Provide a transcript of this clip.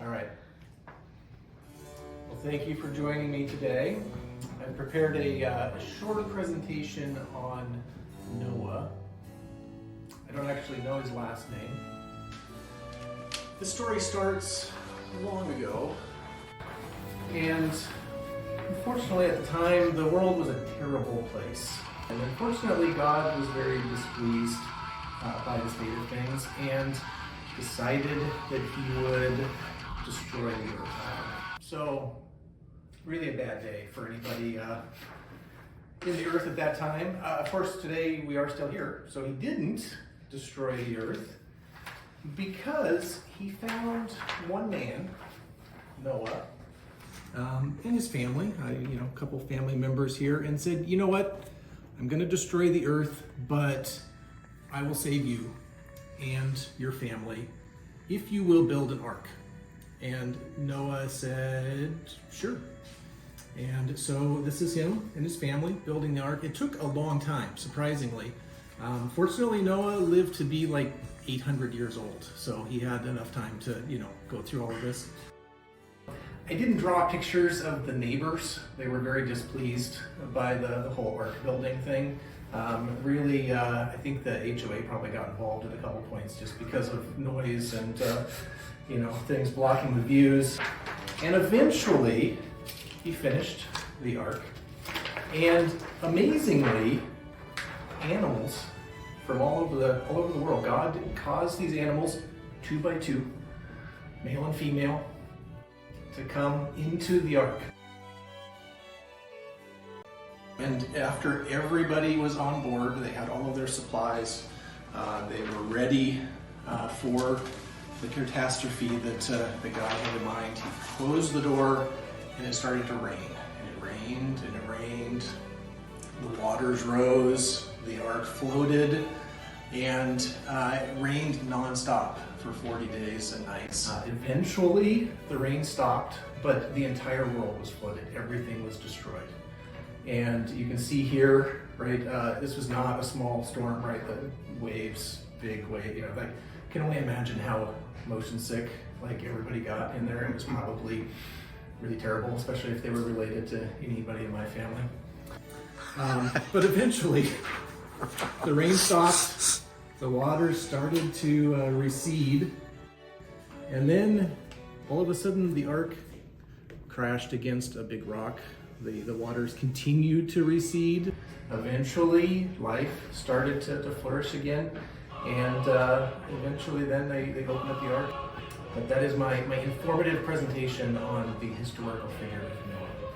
All right. Well, thank you for joining me today. I've prepared a short presentation on Noah. I don't actually know his last name. The story starts long ago, and unfortunately at the time the world was a terrible place. And unfortunately God was very displeased by the state of things and decided that he would destroy the earth. So really a bad day for anybody in the earth at that time. Of course today we are still here, so he didn't destroy the earth because he found one man, Noah, and his family, a couple family members here, and said, you know what, I'm going to destroy the earth, but I will save you and your family if you will build an ark. And Noah said, sure. And so this is him and his family building the ark. It took a long time, surprisingly. Fortunately, Noah lived to be like 800 years old, so he had enough time to, go through all of this. I didn't draw pictures of the neighbors. They were very displeased by the whole ark building thing. Really, I think the HOA probably got involved at a couple points just because of noise and, things blocking the views. And eventually, he finished the ark. And amazingly, animals from all over the world, God caused these animals, 2 by 2, male and female, to come into the ark. And after everybody was on board, they had all of their supplies, they were ready for the catastrophe that God had in mind. He closed the door and it started to rain. And it rained and it rained. The waters rose, the ark floated, and it rained nonstop for 40 days and nights. Eventually, the rain stopped, but the entire world was flooded. Everything was destroyed. And you can see here, right, this was not a small storm, right? The waves, big wave, I can only imagine how motion sick, everybody got in there. It was probably really terrible, especially if they were related to anybody in my family. But eventually, the rain stopped, the waters started to recede, and then all of a sudden the ark crashed against a big rock. The waters continued to recede. Eventually, life started to flourish again, and eventually then they opened up the ark. But that is my informative presentation on the historical figure of Noah.